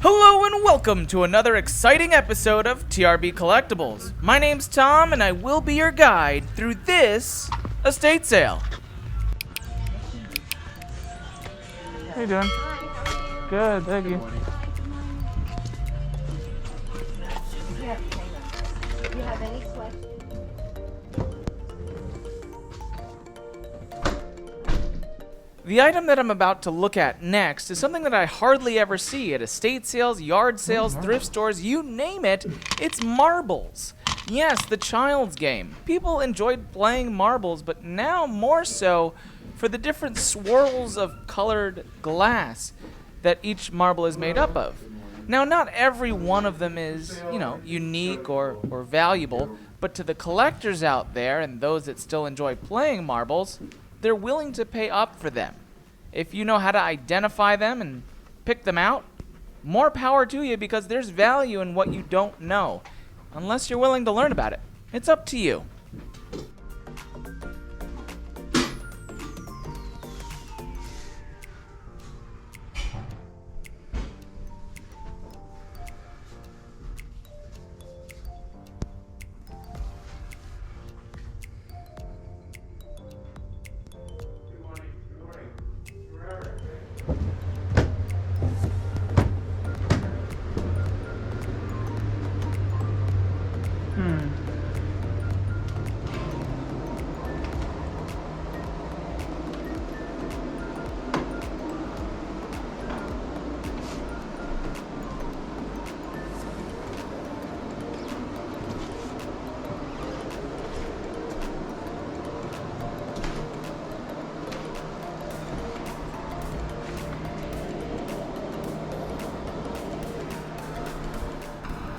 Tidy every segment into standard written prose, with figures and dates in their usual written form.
Hello and welcome to another exciting episode of TRBCollectibles. My name's Tom and I will be your guide through this estate sale. How you doing? Good, thank you. Do you have any questions? The item that I'm about to look at next is something that I hardly ever see at estate sales, yard sales, thrift stores, you name it. It's marbles. Yes, the child's game. People enjoyed playing marbles, but now more so for the different swirls of colored glass that each marble is made up of. Now, not every one of them is, unique or valuable, but to the collectors out there and those that still enjoy playing marbles, they're willing to pay up for them. If you know how to identify them and pick them out, more power to you because there's value in what you don't know. Unless you're willing to learn about it. It's up to you.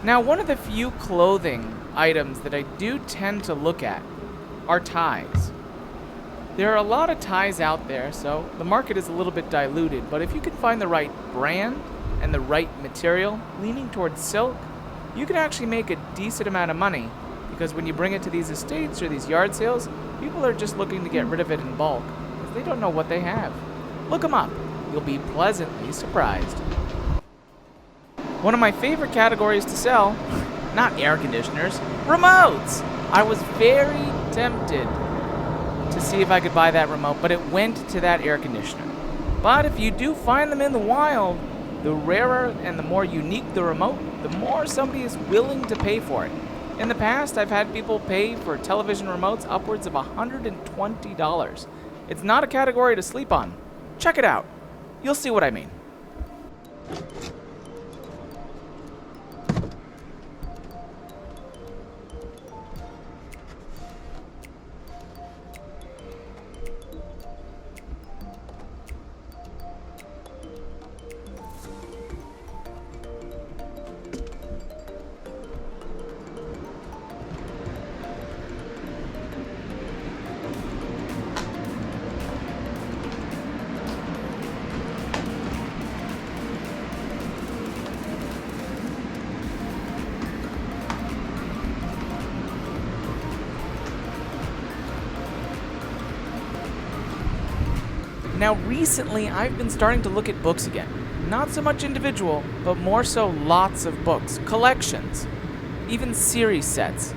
Now, one of the few clothing items that I do tend to look at are ties. There are a lot of ties out there, so the market is a little bit diluted, but if you can find the right brand and the right material, leaning towards silk, you can actually make a decent amount of money because when you bring it to these estates or these yard sales, people are just looking to get rid of it in bulk because they don't know what they have. Look them up. You'll be pleasantly surprised. One of my favorite categories to sell, not air conditioners, remotes. I was very tempted to see if I could buy that remote, but it went to that air conditioner. But if you do find them in the wild, the rarer and the more unique the remote, the more somebody is willing to pay for it. In the past, I've had people pay for television remotes upwards of $120. It's not a category to sleep on. Check it out. You'll see what I mean. Now, recently, I've been starting to look at books again. Not so much individual, but more so lots of books, collections, even series sets.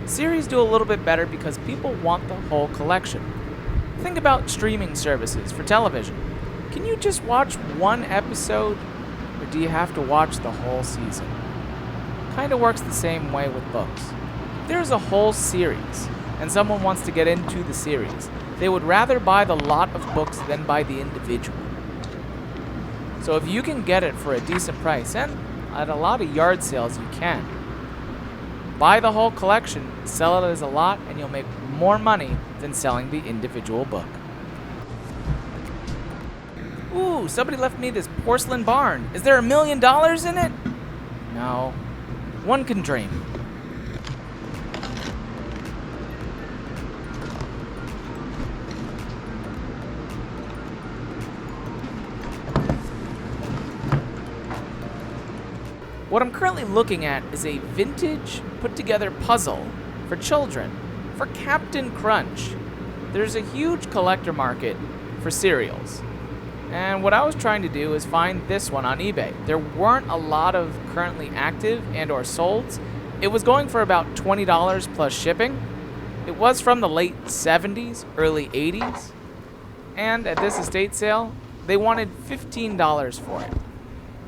Series do a little bit better because people want the whole collection. Think about streaming services for television. Can you just watch one episode, or do you have to watch the whole season? Kind of works the same way with books. If there's a whole series, and someone wants to get into the series, they would rather buy the lot of books than buy the individual. So if you can get it for a decent price, and at a lot of yard sales you can, buy the whole collection, sell it as a lot, and you'll make more money than selling the individual book. Ooh, somebody left me this porcelain barn. Is there $1 million in it? No. One can dream. What I'm currently looking at is a vintage, put-together puzzle for children, for Captain Crunch. There's a huge collector market for cereals. And what I was trying to do is find this one on eBay. There weren't a lot of currently active and or solds. It was going for about $20 plus shipping. It was from the late 70s, early 80s. And at this estate sale, they wanted $15 for it.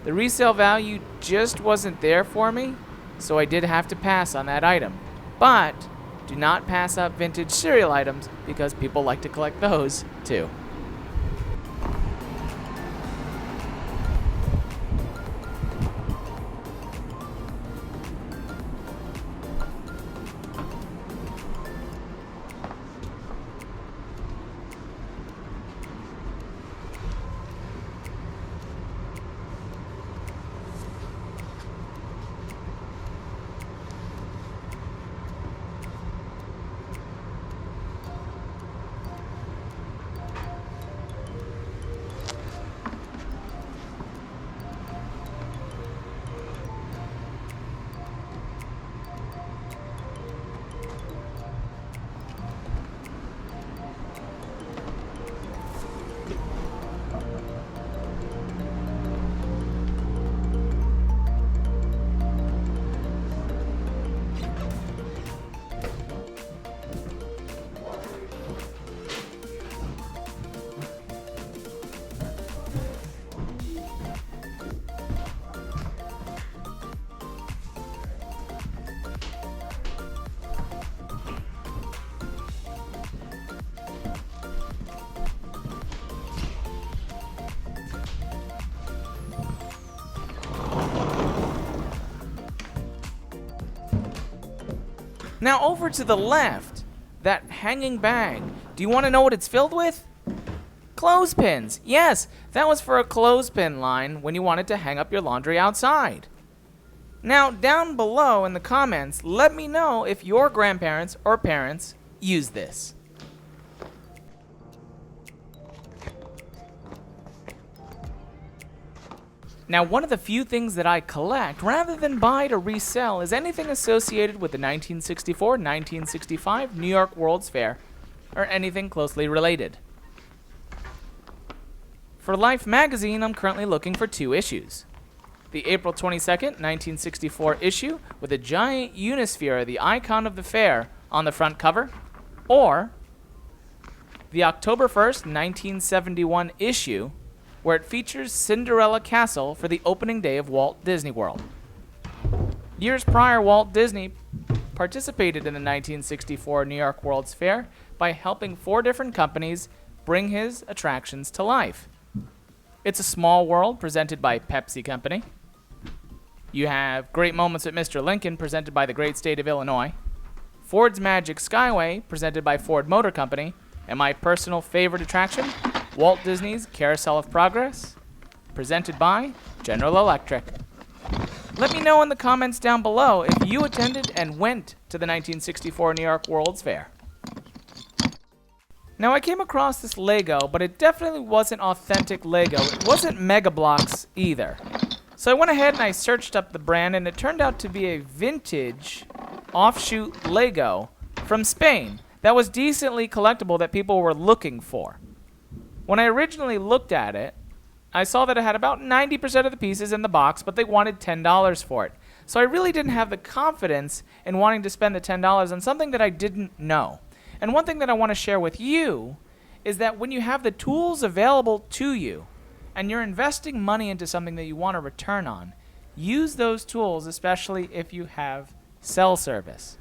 The resale value just wasn't there for me, so I did have to pass on that item. But do not pass up vintage cereal items because people like to collect those too. Now over to the left, that hanging bag. Do you want to know what it's filled with? Clothespins. Yes, that was for a clothespin line when you wanted to hang up your laundry outside. Now down below in the comments, let me know if your grandparents or parents use this. Now, one of the few things that I collect, rather than buy to resell, is anything associated with the 1964-1965 New York World's Fair, or anything closely related. For Life magazine, I'm currently looking for 2 issues. The April 22nd, 1964 issue with a giant unisphere, the icon of the fair, on the front cover, or the October 1st, 1971 issue where it features Cinderella Castle for the opening day of Walt Disney World. Years prior, Walt Disney participated in the 1964 New York World's Fair by helping 4 different companies bring his attractions to life. It's a Small World, presented by Pepsi Company. You have Great Moments with Mr. Lincoln, presented by the great state of Illinois. Ford's Magic Skyway, presented by Ford Motor Company. And my personal favorite attraction, Walt Disney's Carousel of Progress, presented by General Electric. Let me know in the comments down below if you attended and went to the 1964 New York World's Fair. Now, I came across this Lego, but it definitely wasn't authentic Lego. It wasn't Mega Bloks either. So I went ahead and I searched up the brand, and it turned out to be a vintage offshoot Lego from Spain that was decently collectible that people were looking for. When I originally looked at it, I saw that it had about 90% of the pieces in the box, but they wanted $10 for it. So I really didn't have the confidence in wanting to spend the $10 on something that I didn't know. And one thing that I want to share with you is that when you have the tools available to you and you're investing money into something that you want a return on, use those tools, especially if you have cell service.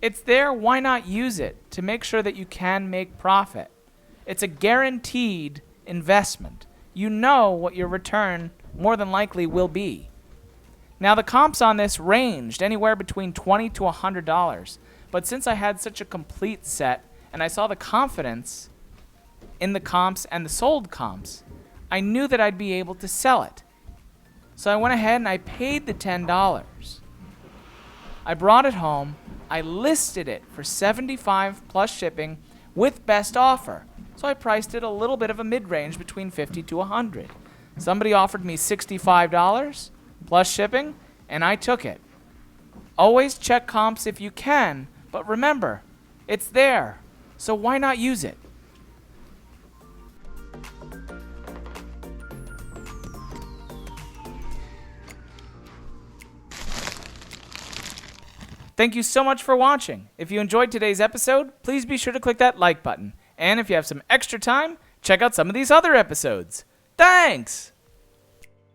It's there, why not use it to make sure that you can make profit? It's a guaranteed investment. You know what your return more than likely will be. Now, the comps on this ranged anywhere between $20 to $100, but since I had such a complete set and I saw the confidence in the comps and the sold comps, I knew that I'd be able to sell it. So I went ahead and I paid the $10. I brought it home, I listed it for $75 plus shipping with best offer. So I priced it a little bit of a mid-range between $50 to $100. Somebody offered me $65 plus shipping, and I took it. Always check comps if you can, but remember, it's there, so why not use it? Thank you so much for watching. If you enjoyed today's episode, please be sure to click that like button. And if you have some extra time, check out some of these other episodes. Thanks!